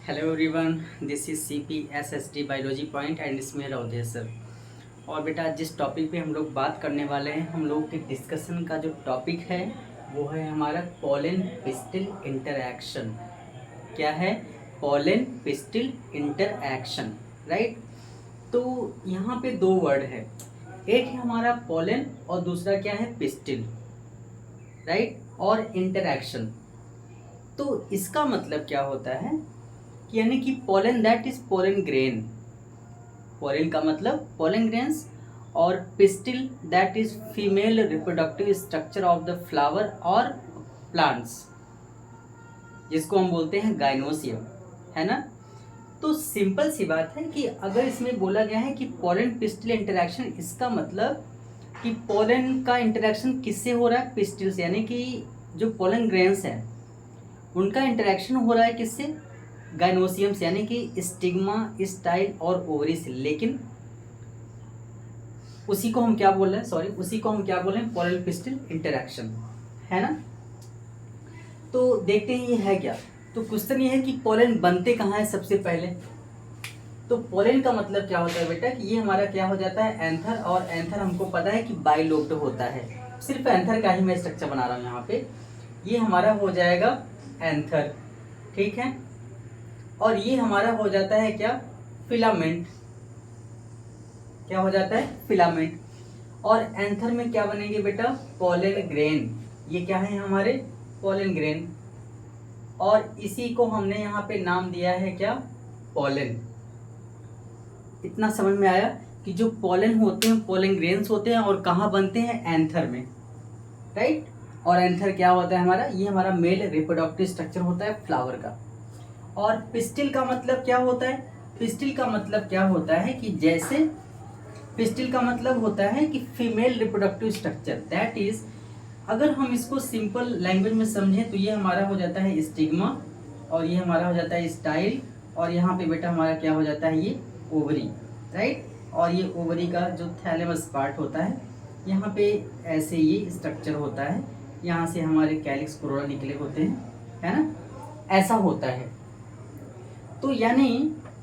Hello everyone, this is CPSSD biology point and इसमें रौदे sir. और बेटा जिस टॉपिक पे हम लोग बात करने वाले हैं, हम लोग के डिस्कशन का जो टॉपिक है वो है हमारा पोलन पिस्टिल इंटरएक्शन। क्या है? Pollen pistil interaction, right. तो यहाँ पे दो वर्ड है, एक है हमारा पोलन और दूसरा क्या है? Pistil, right. और इंटरएक्शन, तो इसका मतलब क्या होता है यानी कि pollen that is pollen grain. Pollen का मतलब पोलन ग्रेन्स, और pistil that is female reproductive structure of the flower और प्लांट्स, जिसको हम बोलते हैं गाइनोसियम, है ना। तो सिंपल सी बात है कि अगर इसमें बोला गया है कि पोलन पिस्टिल इंटरेक्शन, इसका मतलब कि पोलन का इंटरेक्शन किससे हो रहा है? पिस्टिल से, यानी कि जो पोलन ग्रेन्स हैं उनका इंटरेक्शन हो रहा है किससे? गाइनोसियम से, यानी कि स्टिग्मा, स्टाइल और ओवरी से। लेकिन उसी को हम क्या बोल रहे हैं? उसी को हम क्या बोल रहे हैं? पोलन पिस्टिल इंटरेक्शन, है ना। तो देखते हैं ये है क्या। तो क्वेश्चन ये है कि पोलन बनते कहाँ है सबसे पहले। तो पोलन का मतलब क्या होता है बेटा कि ये हमारा क्या हो जाता है? एंथर, और एंथर हमको पता है कि बाइलोब्ड होता है। सिर्फ एंथर का ही मैं स्ट्रक्चर बना रहा हूँ यहाँ पे। ये हमारा हो जाएगा एंथर, ठीक है। और ये हमारा हो जाता है क्या? फिलामेंट। क्या हो जाता है? फिलामेंट। और एंथर में क्या बनेंगे बेटा? Pollen grain. ये क्या है हमारे? Pollen grain. और इसी को हमने यहाँ पे नाम दिया है क्या? पोलन। इतना समझ में आया कि जो पोलन होते हैं, पोलन ग्रेन्स होते हैं, और कहाँ बनते हैं? एंथर में, राइट। और एंथर क्या होता है हमारा? ये हमारा मेल रिप्रोडक्टिव स्ट्रक्चर होता है फ्लावर का। और पिस्टिल का मतलब क्या होता है? पिस्टिल का मतलब क्या होता है कि जैसे पिस्टिल का मतलब होता है कि female reproductive structure, that is, अगर हम इसको सिंपल लैंग्वेज में समझें तो ये हमारा हो जाता है स्टिग्मा, और ये हमारा हो जाता है स्टाइल, और यहाँ पे बेटा हमारा क्या हो जाता है? ये ओवरी, राइट। और ये ओवरी का जो थैलेमस पार्ट होता है, यहाँ पे ऐसे ये स्ट्रक्चर होता है, यहाँ से हमारे कैलिक्स कोरोला निकले होते हैं, है ना। ऐसा होता है। तो यानी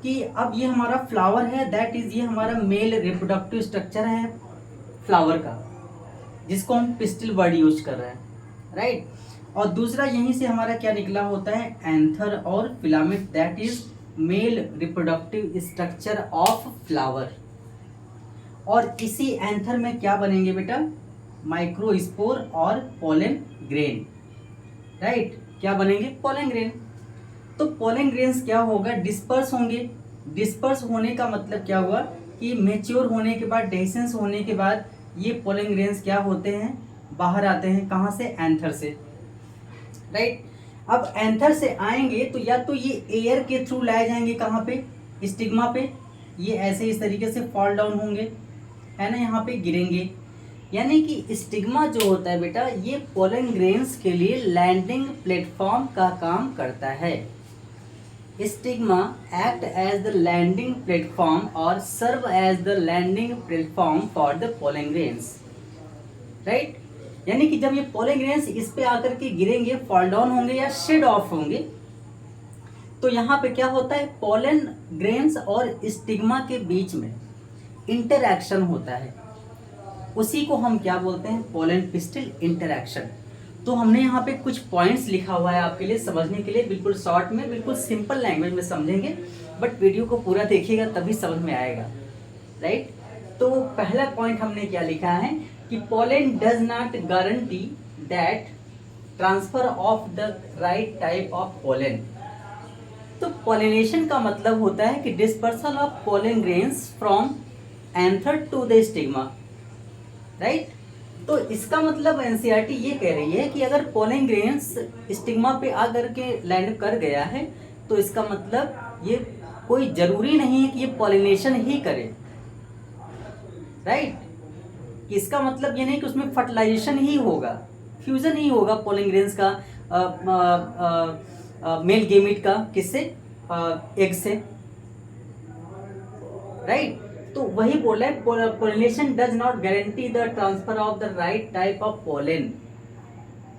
कि अब ये हमारा फ्लावर है, दैट इज, ये हमारा मेल रिप्रोडक्टिव स्ट्रक्चर है फ्लावर का, जिसको हम पिस्टिल वर्ड यूज कर रहे हैं, राइट। और दूसरा यहीं से हमारा क्या निकला होता है? एंथर और filament, that is male reproductive structure of flower. और इसी एंथर में क्या बनेंगे बेटा? माइक्रोस्पोर और पोलन ग्रेन, राइट। क्या बनेंगे? Pollen grain. तो पोलन ग्रेन्स क्या होगा? डिस्पर्स होंगे। डिस्पर्स होने का मतलब क्या हुआ कि मेच्योर होने के बाद, डेhiscence होने के बाद, ये पोलन ग्रेन्स क्या होते हैं? बाहर आते हैं। कहाँ से? एंथर से, राइट। अब एंथर से आएंगे तो या तो ये एयर के थ्रू लाए जाएंगे, कहाँ पे? स्टिग्मा पे। ये ऐसे इस तरीके से फॉल डाउन होंगे, है ना, यहाँ पे गिरेंगे। यानी कि स्टिग्मा जो होता है बेटा, ये पोलन ग्रेन्स के लिए लैंडिंग प्लेटफॉर्म का काम करता है। Stigma act as the landing platform or serve as the landing platform for the pollen grains, right? यानी कि जब ये pollen grains इस पे आकर के गिरेंगे, फॉल डाउन होंगे या शेड ऑफ होंगे, तो यहाँ पे क्या होता है? pollen grains और स्टिग्मा के बीच में इंटरैक्शन होता है। उसी को हम क्या बोलते हैं? Pollen pistil interaction. तो हमने यहाँ पे कुछ पॉइंट्स लिखा हुआ है आपके लिए समझने के लिए, बिल्कुल शॉर्ट में, बिल्कुल सिंपल लैंग्वेज में समझेंगे, बट वीडियो को पूरा देखिएगा तभी समझ में आएगा, राइट। तो पहला पॉइंट हमने क्या लिखा है कि pollen does not guarantee that transfer of the right type of pollen. तो पोलिनेशन का मतलब होता है कि dispersal of pollen grains from anther to the stigma, right. तो इसका मतलब एनसीईआरटी ये कह रही है कि अगर पोलन ग्रेन्स स्टिग्मा पे आकर के लैंड कर गया है, तो इसका मतलब ये कोई जरूरी नहीं है कि ये पॉलिनेशन ही करे, राइट। इसका मतलब ये नहीं कि उसमें फर्टिलाइजेशन ही होगा, फ्यूजन ही होगा पोलन ग्रेन्स का मेल गेमिट का, किससे? एग से, राइट। तो वही बोला है, pollination does not guarantee the transfer of the right type of pollen,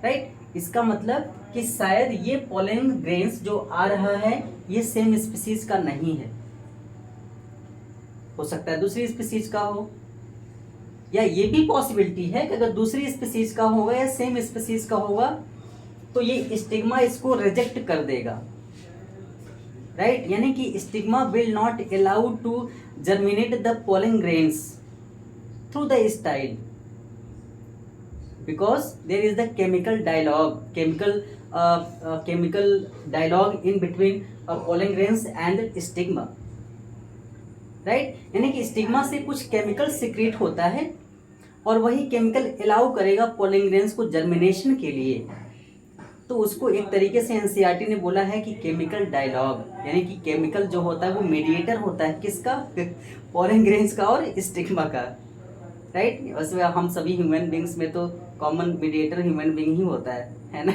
right. इसका मतलब कि शायद ये पोलन ग्रेन्स जो आ रहा है ये सेम स्पीसीज का नहीं है, हो सकता है दूसरी स्पीसीज का हो, या ये भी पॉसिबिलिटी है कि अगर दूसरी स्पीसीज का होगा या सेम स्पीसीज का होगा तो ये स्टिग्मा इसको रिजेक्ट कर देगा, राइट। यानी कि stigma will not allow to germinate the pollen grains through the style because there is the chemical dialogue in between pollen grains and stigma, right। यानी कि स्टिग्मा से कुछ केमिकल सिक्रीट होता है और वही केमिकल अलाउ करेगा पोलन ग्रेन्स को जर्मिनेशन के लिए। तो उसको एक तरीके से एनसीईआरटी ने बोला है कि केमिकल डायलॉग, यानी कि केमिकल जो होता है वो मीडिएटर होता है किसका, पोलन ग्रेन्स का और स्टिग्मा का, राइट। वैसे हम सभी ह्यूमन बींग्स में तो कॉमन मीडिएटर ह्यूमन बींग ही होता है ना।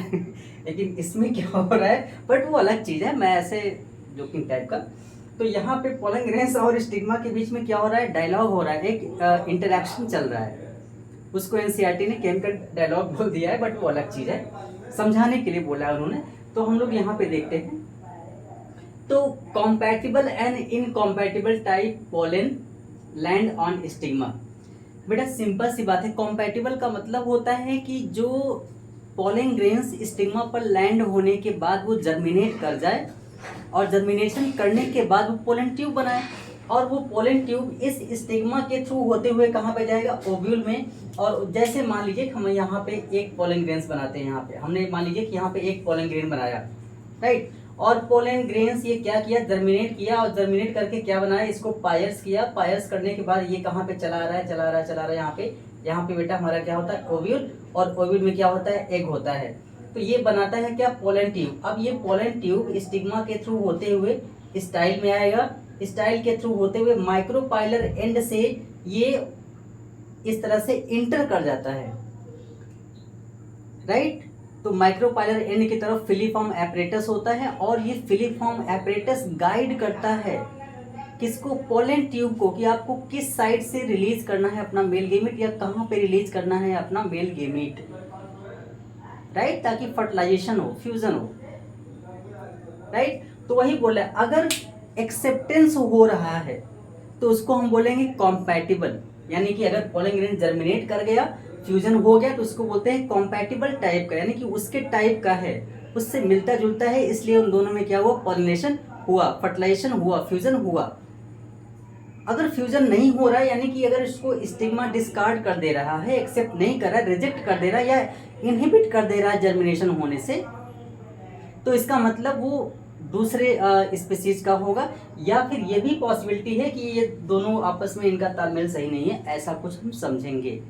लेकिन इसमें क्या हो रहा है, बट वो अलग चीज़ है, मैं ऐसे जोकिंग टाइप का। तो यहाँ पे पोलन ग्रेन्स और स्टिग्मा के बीच में क्या हो रहा है, डायलॉग हो रहा है, एक इंटरेक्शन चल रहा है। उसको एनसीईआरटी ने केमिकल डायलॉग बोल दिया है, बट वो अलग चीज़ है, समझाने के लिए बोला है उन्होंने। तो हम लोग यहाँ पे देखते हैं, तो compatible and incompatible type pollen land on stigma. बेटा सिंपल सी बात है, कॉम्पैटिबल का मतलब होता है कि जो पोलन ग्रेन्स स्टिग्मा पर लैंड होने के बाद वो जर्मिनेट कर जाए और जर्मिनेशन करने के बाद वो पोलन ट्यूब बनाए, और वो पोलन ट्यूब इस स्टिग्मा के थ्रू होते हुए कहाँ पे जाएगा, ओव्यूल में। और जैसे मान लीजिए हम यहाँ पे एक पोलन ग्रेन्स बनाते हैं, यहाँ पे हमने मान लीजिए कि यहाँ पे एक पोलन ग्रेन बनाया, राइट। और पोलन ग्रेन्स ये क्या किया, जर्मिनेट किया, और जर्मिनेट करके क्या बनाया, इसको पायर्स किया। पायर्स करने के बाद ये कहाँ पे चला रहा है यहाँ पे बेटा हमारा क्या होता है, ओव्यूल, और ओव्यूल में क्या होता है, एग होता है। तो ये बनाता है क्या, पोलन ट्यूब। अब ये पोलन ट्यूब स्टिग्मा के थ्रू होते हुए स्टाइल में आएगा, स्टाइल के थ्रू होते हुए माइक्रोपाइलर एंड से ये इस तरह से इंटर कर जाता है, राइट। तो माइक्रोपाइलर एंड की तरफ फिलीफॉर्म एपरेटस होता है, और ये फिलीफॉर्म एपरेटस गाइड करता है किसको, पोलन ट्यूब को, कि आपको किस साइड से रिलीज करना है अपना मेल गेमिट, या कहाँ पे रिलीज करना है अपना मेल गेमिट, राइट, ताकि फर्टिलाइजेशन हो, फ्यूजन हो, राइट। तो वही बोला, अगर एक्सेप्टेंस हो रहा है तो उसको हम बोलेंगे कॉम्पैटिबल, यानी कि अगर पोलन ग्रेन जर्मिनेट कर गया, फ्यूजन हो गया, तो उसको बोलते हैं कॉम्पैटिबल टाइप का, यानी कि उसके टाइप का है, उससे मिलता जुलता है, इसलिए उन दोनों में क्या हुआ, पॉलिनेशन हुआ, फर्टिलाइजेशन हुआ, फ्यूजन हुआ। अगर फ्यूजन नहीं हो रहा है, यानी कि अगर इसको स्टिग्मा डिस्कार्ड कर दे रहा है, एक्सेप्ट नहीं कर रहा है, रिजेक्ट कर दे रहा है, या इनहिबिट कर दे रहा है जर्मिनेशन होने से, तो इसका मतलब वो दूसरे स्पीसीज का होगा। या फिर ये भी पॉसिबिलिटी है कि ये दोनों आपस में इनका तालमेल सही नहीं है, ऐसा कुछ हम समझेंगे।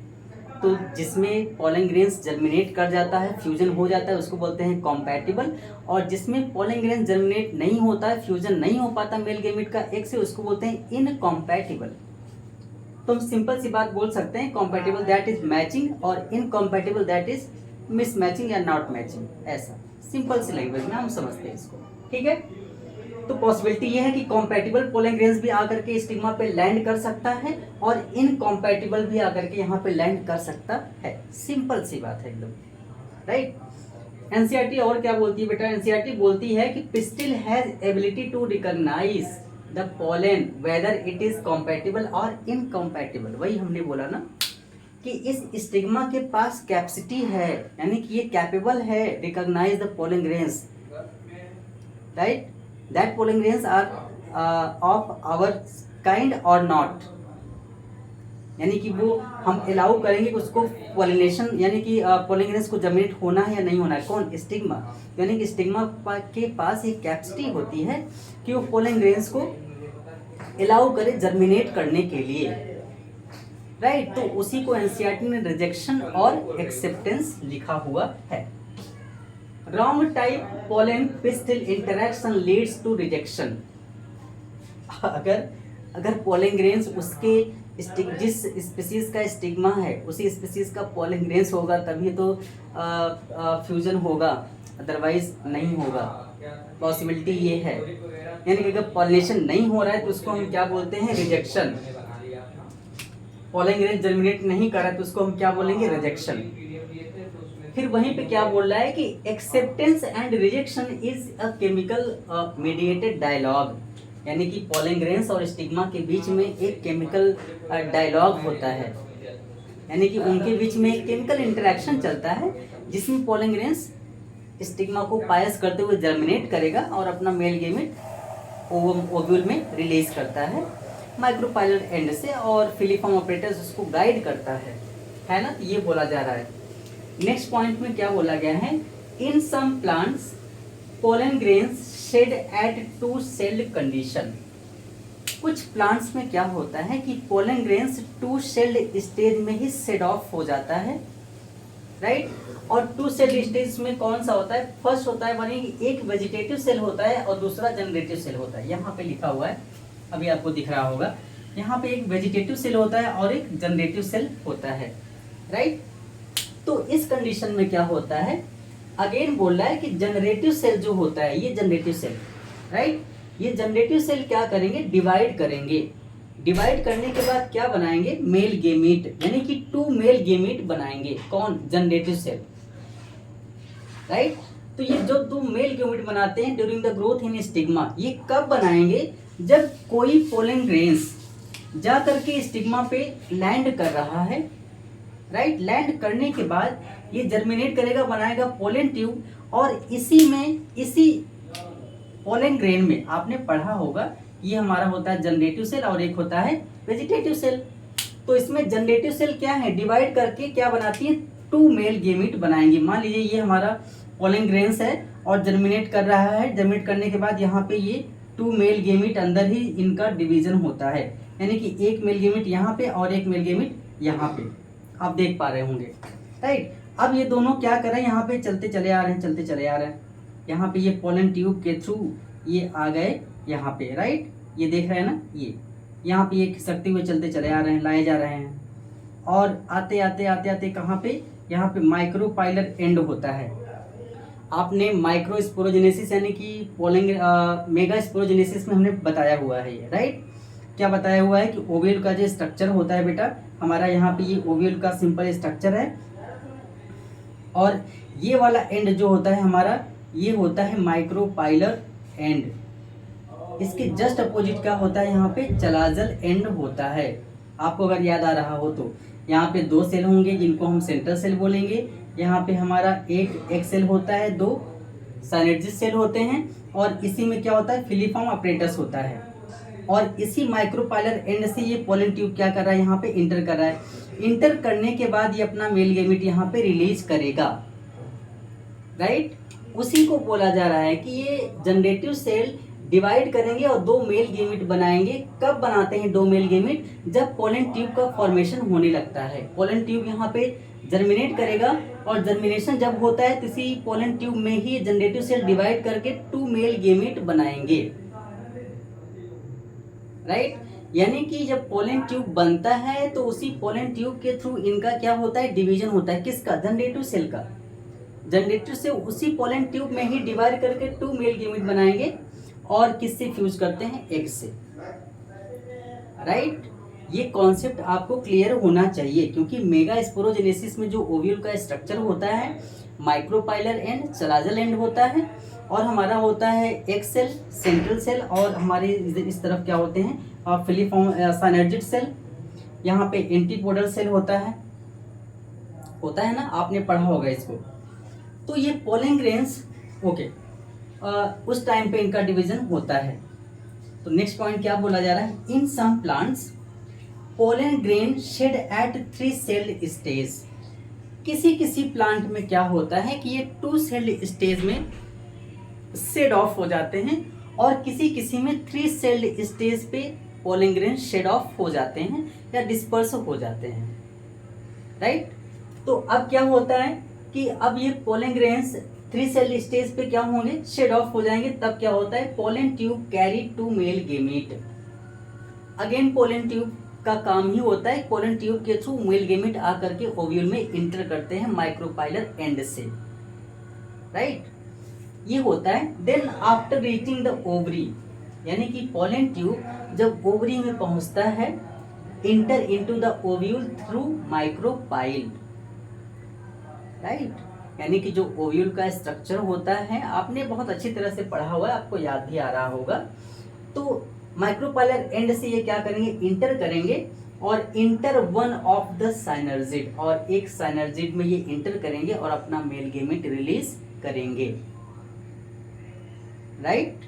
तो जिसमें पोलन ग्रेन्स जर्मिनेट कर जाता है, फ्यूजन हो जाता है, उसको बोलते हैं कॉम्पैटिबल, और जिसमें पोलन ग्रेन जर्मिनेट नहीं होता है, फ्यूजन नहीं हो पाता मेल गेमिट का एक से, उसको बोलते हैं इनकॉम्पैटिबल। तो हम सिंपल सी बात बोल सकते हैं, कॉम्पैटिबल दैट इज मैचिंग, और इनकॉम्पैटिबल दैट इज मिसमैचिंग या नॉट मैचिंग, ऐसा सिंपल सी लैंग्वेज में हम समझते हैं इसको, ठीक है। तो पॉसिबिलिटी ये है कि कॉम्पैटिबल पोलन ग्रेन्स भी आकर के स्टिग्मा पे लैंड कर सकता है, और इनकॉम्पैटिबल भी आकर के यहाँ पे लैंड कर सकता है, सिंपल सी बात है एकदम, राइट। एनसीईआरटी और क्या बोलती है बेटा, एनसीईआरटी बोलती है कि pistil has ability to recognise the pollen whether it is compatible और इनकॉम्पैटिबल। वही हमने बोला ना कि इस स्टिग्मा के पास कैपेसिटी है, यानी कि ये कैपेबल है recognise the pollen grains, right, that pollen grains are of our kind or not, यानी कि वो हम अलाउ करेंगे कि उसको पॉलिनेशन, यानी कि पोलन ग्रेन्स को जर्मिनेट होना है या नहीं होना है, कौन, स्टिग्मा। यानी कि स्टिग्मा के पास एक कैपेसिटी होती है कि वो पोलन ग्रेन्स को अलाउ करे जर्मिनेट करने के लिए, राइट। तो उसी को एनसीईआरटी ने रिजेक्शन और एक्सेप्टेंस लिखा हुआ है। Wrong type pollen pistil interaction leads to rejection. अगर पोलन ग्रेन्स उसके जिस स्पीसीज का स्टिग्मा है उसी स्पीसीज का पोलन ग्रेन्स होगा तभी तो फ्यूजन होगा, अदरवाइज नहीं होगा। पॉसिबिलिटी ये है, यानी कि अगर पॉलिनेशन नहीं हो रहा है तो उसको हम क्या बोलते हैं, रिजेक्शन। पोलन ग्रेन जर्मिनेट नहीं कर रहा है तो उसको हम क्या बोलेंगे, रिजेक्शन, फिर वहीं पे क्या बोल रहा है कि acceptance and rejection is a chemical mediated dialogue, यानी कि पोलन ग्रेन्स और स्टिग्मा के बीच में एक केमिकल डायलॉग होता है, यानी कि उनके बीच में एक केमिकल इंटरेक्शन चलता है जिसमें पोलन ग्रेन्स स्टिग्मा को पायस करते हुए जर्मिनेट करेगा और अपना मेल गेमेट ओव्यूल में रिलीज करता है माइक्रोपाइलर एंड से, और फिलीफॉर्म ऑपरेटर्स उसको गाइड करता है ना। तो ये बोला जा रहा है। नेक्स्ट पॉइंट में क्या बोला गया है, in some plants pollen grains shed at two celled condition. कुछ प्लांट्स में क्या होता है कि pollen grains two celled stage में ही शेड ऑफ हो जाता है, राइट। और टू सेल स्टेज में कौन सा होता है, फर्स्ट होता है मानी एक वेजिटेटिव सेल होता है और दूसरा जनरेटिव सेल होता है। यहाँ पे लिखा हुआ है, अभी आपको दिख रहा होगा, यहाँ पे एक वेजिटेटिव सेल होता है और एक जनरेटिव सेल होता है, राइट। तो इस कंडीशन में क्या होता है, अगेन बोल रहा है कि जनरेटिव सेल जो होता है, ये जनरेटिव सेल, राइट, ये जनरेटिव सेल क्या करेंगे, डिवाइड करेंगे। डिवाइड करने के बाद क्या बनाएंगे, मेल गेमीट, यानी कि टू मेल गेमीट बनाएंगे। कौन, जनरेटिव सेल, राइट। तो ये जो दो मेल गेमीट बनाते हैं during the growth in stigma, ये कब बनाएंगे, जब कोई पोलन ग्रेन्स जा करके स्टिग्मा पे लैंड कर रहा है, राइट। लैंड करने के बाद ये जर्मिनेट करेगा, बनाएगा पोलन ट्यूब, और इसी पोलन ग्रेन में आपने पढ़ा होगा, ये हमारा होता है जनरेटिव सेल और एक होता है वेजिटेटिव सेल। तो इसमें जनरेटिव सेल क्या है, डिवाइड करके क्या बनाती है, टू मेल गेमीट बनाएंगे। मान लीजिए ये हमारा पोलन ग्रेन्स है और जर्मिनेट कर रहा है, जर्मिनेट करने के बाद यहाँ पे ये टू मेल गेमीट अंदर ही इनका डिवीजन होता है, यानी कि एक मेल गेमीट यहाँ पे और एक मेल गेमीट यहाँ पे, आप देख पा रहे होंगे, राइट। अब ये दोनों क्या कर रहे हैं, यहाँ पे चलते चले आ रहे हैं, चलते चले आ रहे हैं, यहाँ पे ये पोलन ट्यूब के थ्रू ये आ गए यहाँ पे, राइट। ये देख रहे हैं ना, ये यहाँ पे ये खिसकते हुए चलते चले आ रहे हैं, लाए जा रहे हैं, और आते आते आते आते कहाँ पे, यहाँ पे माइक्रोपाइलर एंड होता है। आपने माइक्रोस्पोरोजेनेसिस यानी कि पोलन मेगा स्पोरोजेनेसिस में हमने बताया हुआ है ये, राइट। क्या बताया हुआ है कि ओव्यूल का जो स्ट्रक्चर होता है बेटा हमारा, यहाँ पे ये ओव्यूल का सिंपल स्ट्रक्चर है, और ये वाला एंड जो होता है हमारा, ये होता है माइक्रोपाइलर एंड। इसके जस्ट अपोजिट क्या होता है, यहाँ पे चलाजल एंड होता है। आपको अगर याद आ रहा हो तो यहाँ पे दो सेल होंगे जिनको हम सेंट्रल सेल बोलेंगे, यहाँ पे हमारा एक सेल होता है, दो साइनेर्जिस सेल होते हैं, और इसी में क्या होता है, फिलीफॉर्म अपरेटस होता है, और इसी माइक्रोपाइलर एंड से ये पोलन ट्यूब क्या कर रहा है, यहाँ पे इंटर कर रहा है। इंटर करने के बाद ये अपना मेल गेमीट यहाँ पे रिलीज करेगा, राइट। उसी को बोला जा रहा है कि ये जनरेटिव सेल डिवाइड करेंगे और दो मेल गेमीट बनाएंगे। कब बनाते हैं दो मेल गेमीट, जब पोलन ट्यूब का फॉर्मेशन होने लगता है। पोलन ट्यूब यहाँ पे जर्मिनेट करेगा, और जर्मिनेशन जब होता है तो इसी पोलन ट्यूब में ही जनरेटिव सेल डिवाइड करके टू मेल गेमीट बनाएंगे, राइट। यानी कि जब पोलन ट्यूब बनता है तो उसी पोलन ट्यूब के थ्रू इनका क्या होता है, डिवीजन होता है। किसका, जनरेटिव सेल का। जनरेटिव से उसी पोलन ट्यूब में ही डिवाइड करके टू मेल गेमीट बनाएंगे, और किससे फ्यूज करते हैं, एग से, राइट। ये कॉन्सेप्ट आपको क्लियर होना चाहिए, क्योंकि मेगा स्पोरोजेनेसिस में जो ओव्यूल का स्ट्रक्चर होता है, माइक्रोपाइलर एंड चलाजल एंड होता है, और हमारा होता है एग सेल, सेंट्रल सेल, और हमारे इस तरफ क्या होते हैं, फिलीफॉर्म साइनेर्जिड सेल, यहाँ पे एंटीपोडल सेल होता है ना, आपने पढ़ा होगा इसको। तो ये पोलन ग्रेन्स, ओके, उस टाइम पे इनका डिवीजन होता है। तो नेक्स्ट पॉइंट क्या बोला जा रहा है, in some plants pollen grain shed at three celled stage. किसी प्लांट में क्या होता है कि ये टू सेल्ड स्टेज में शेड ऑफ हो जाते हैं, और किसी में थ्री सेल्ड स्टेज पे पोलन ग्रेन शेड ऑफ हो जाते हैं या डिस्पर्स हो जाते हैं, राइट। तो अब क्या होता है कि अब ये pollen grains three cell stage पे क्या होंगे, शेड ऑफ हो जाएंगे। तब क्या होता है, pollen tube carry to male gamete. Again pollen tube का काम ही होता है, पोलन ट्यूब के थ्रू मेल गेमीट आकर के ओव्यूल में इंटर करते हैं माइक्रोपाइलर एंड से, राइट। ये होता है। Then after reaching the ovary, यानी कि पोलन ट्यूब जब ओवरी में पहुंचता है, enter into the ovule through micropyle, right. यानी कि जो ओव्यूल का स्ट्रक्चर होता है, आपने बहुत अच्छी तरह से पढ़ा हुआ है, आपको याद भी आ रहा होगा। तो माइक्रोपाइलर एंड से ये क्या करेंगे, इंटर करेंगे और इंटर वन ऑफ द साइनर्जिड, और एक साइनर्जिड में ये इंटर करेंगे और अपना मेल गेमेट रिलीज करेंगे, राइट।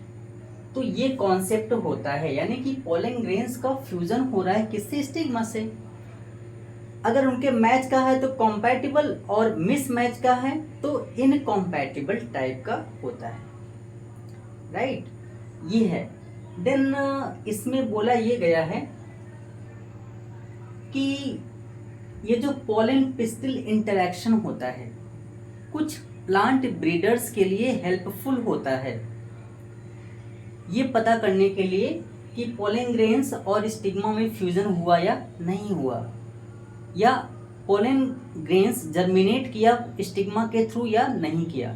तो ये कॉन्सेप्ट होता है, यानी कि पोलन ग्रेन्स का फ्यूजन हो रहा है किससे, स्टिग्मा से। अगर उनके मैच का है तो कॉम्पैटिबल, और मिस मैच का है तो इनकॉम्पैटिबल टाइप का होता है, राइट। ये है। देन इसमें बोला ये गया है कि ये जो पोलन पिस्टिल इंटरेक्शन होता है कुछ प्लांट ब्रीडर्स के लिए हेल्पफुल होता है, ये पता करने के लिए कि पोलन ग्रेन्स और स्टिग्मा में फ्यूजन हुआ या नहीं हुआ, या पोलन ग्रेन्स जर्मिनेट किया स्टिग्मा के थ्रू या नहीं किया।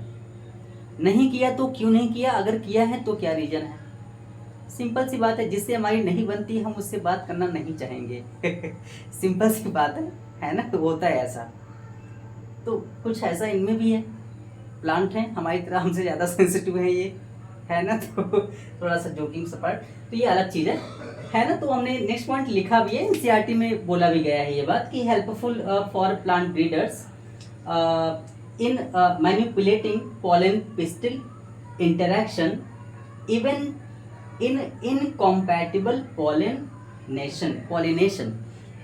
नहीं किया तो क्यों नहीं किया, अगर किया है तो क्या रीजन है। सिंपल सी बात है, जिससे हमारी नहीं बनती हम उससे बात करना नहीं चाहेंगे सिंपल सी बात है ना, तो होता है ऐसा। तो कुछ ऐसा इनमें भी है, प्लांट हैं हमारी तरह, हमसे ज़्यादा सेंसिटिव है ये, है ना। तो थोड़ा सा जोकिंग सा पार्ट, तो ये अलग चीज़ है ना। तो हमने नेक्स्ट पॉइंट लिखा भी है, एनसीईआरटी में बोला भी गया है ये बात कि helpful for plant breeders in manipulating pollen pistil interaction even in incompatible pollination,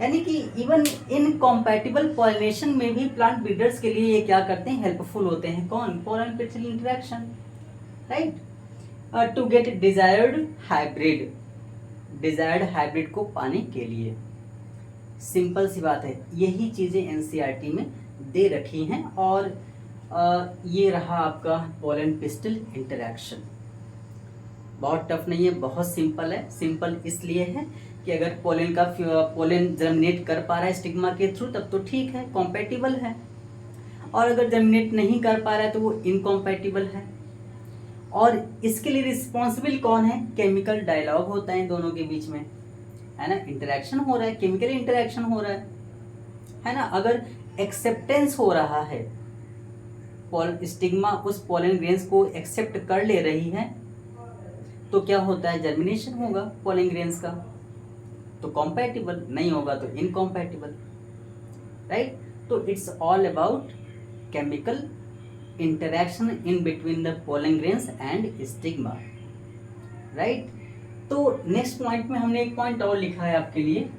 यानी कि इवन इनकॉम्पैटिबल पॉलिनेशन में भी प्लांट ब्रीडर्स के लिए ये क्या करते हैं, हेल्पफुल होते हैं। कौन, pollen pistil interaction, right. To get desired hybrid को पाने के लिए। सिंपल सी बात है, यही चीज़ें एनसीईआरटी में दे रखी हैं। और ये रहा आपका पोलन पिस्टिल इंटरेक्शन। बहुत टफ नहीं है, बहुत सिंपल है। सिंपल इसलिए है कि अगर पोलन जर्मिनेट कर पा रहा है स्टिग्मा के थ्रू तब तो ठीक है, कॉम्पैटिबल है, और अगर जर्मिनेट नहीं कर पा रहा है तो वो इनकॉम्पैटिबल है। और इसके लिए रिस्पॉन्सिबल कौन है, केमिकल डायलॉग होता है इन दोनों के बीच में, है ना। इंटरेक्शन हो रहा है, केमिकल इंटरेक्शन हो रहा है ना। अगर एक्सेप्टेंस हो रहा है, स्टिग्मा उस पोलन ग्रेन्स को एक्सेप्ट कर ले रही है, तो क्या होता है, जर्मिनेशन होगा पोलन ग्रेन्स का, तो कॉम्पैटिबल, नहीं होगा तो इनकॉम्पैटिबल, राइट। तो it's all about chemical interaction in between the pollen grains and stigma, right. तो नेक्स्ट पॉइंट में हमने एक पॉइंट और लिखा है आपके लिए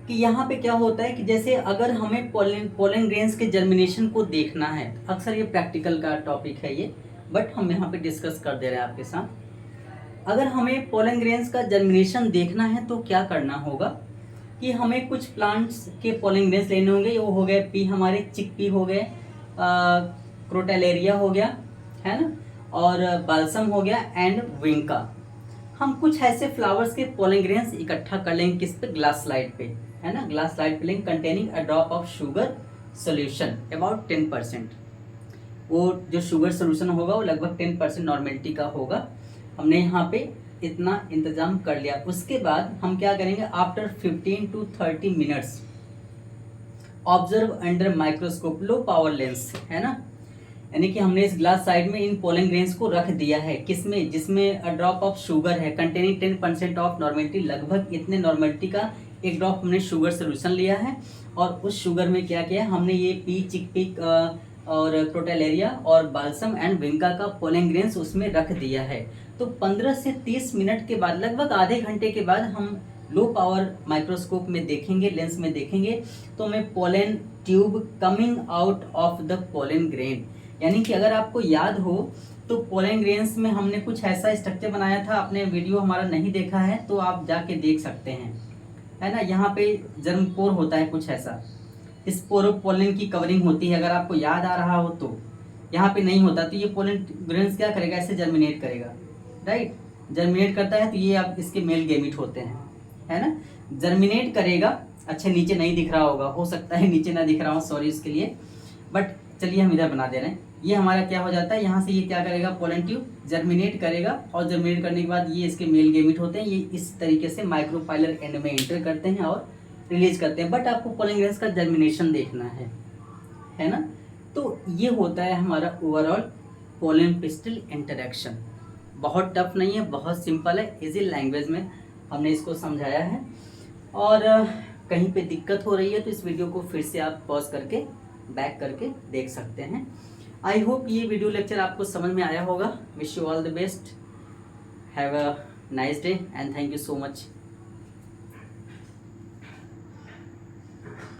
कि यहाँ पे क्या होता है कि जैसे अगर हमें पोलन ग्रेन्स के जर्मिनेशन को देखना है, अक्सर ये प्रैक्टिकल का टॉपिक है ये, बट हम यहाँ पे डिस्कस कर दे रहे हैं आपके साथ। अगर हमें पोलन ग्रेन्स का जर्मिनेशन देखना है तो क्या करना होगा कि हमें कुछ प्लांट्स के पोलन ग्रेन्स लेने होंगे। वो हो गए पी, हमारे चिकपी हो गए, क्रोटेलेरिया हो गया, है ना, और बाल्सम हो गया एंड विंका। हम कुछ ऐसे फ्लावर्स के पोलन ग्रेन्स इकट्ठा कर लेंगे किस पे, ग्लास स्लाइड पे, है ना। ग्लास स्लाइड पे लेंगे containing a drop of sugar solution about 10%। वो जो शुगर सोल्यूशन होगा वो लगभग 10% नॉर्मेलिटी का होगा। हमने यहाँ पे इतना इंतजाम कर लिया। उसके बाद हम क्या करेंगे, after 15 to 30 minutes observe under microscope low power lens, है ना। यानी कि हमने इस ग्लास साइड में इन पोलन ग्रेन्स को रख दिया है, किसमें, जिसमें अ ड्रॉप ऑफ शुगर है कंटेनिंग 10% ऑफ नॉर्मेलिटी, लगभग इतने नॉर्मेलिटी का एक ड्रॉप हमने शुगर सोल्यूशन लिया है। और उस शुगर में क्या किया, हमने ये पी, चिकपी और क्रोटेलेरिया और बाल्सम एंड विंका का पोलन ग्रेन्स उसमें रख दिया है। तो 15 से 30 मिनट के बाद, लगभग आधे घंटे के बाद हम लो पावर माइक्रोस्कोप में देखेंगे, लेंस में देखेंगे, तो हमें pollen tube coming out of the pollen grain. यानी कि अगर आपको याद हो तो पोलन ग्रेन्स में हमने कुछ ऐसा स्ट्रक्चर बनाया था, आपने वीडियो हमारा नहीं देखा है तो आप जाके देख सकते हैं, है ना। यहाँ पे जर्मपोर होता है कुछ ऐसा, इस पोलन की कवरिंग होती है, अगर आपको याद आ रहा हो तो। यहाँ पे नहीं होता तो ये पोलन ग्रेन्स क्या करेगा, ऐसे जर्मिनेट करेगा, राइट। जर्मिनेट करता है तो ये आप इसके मेल गेमिट होते हैं, है ना। जर्मिनेट करेगा, अच्छा नीचे नहीं दिख रहा होगा, हो सकता है नीचे ना दिख रहा हो, सॉरी इसके लिए, बट चलिए हम इधर बना दे रहे हैं। ये हमारा क्या हो जाता है, यहाँ से ये क्या करेगा, पोलन ट्यूब जर्मिनेट करेगा, और जर्मिनेट करने के बाद ये इसके मेल गेमिट होते हैं, ये इस तरीके से माइक्रोपाइलर एंड में एंटर करते हैं और रिलीज करते हैं। बट आपको पोलन ग्रेन्स का जर्मिनेशन देखना है ना। तो ये होता है हमारा ओवरऑल पोलन पिस्टल इंटरेक्शन। बहुत टफ नहीं है, बहुत सिंपल है, इजी लैंग्वेज में हमने इसको समझाया है। और कहीं पे दिक्कत हो रही है तो इस वीडियो को फिर से आप पॉज करके बैक करके देख सकते हैं। आई होप ये वीडियो लेक्चर आपको समझ में आया होगा। Wish you all the best, have a nice day and thank you so much.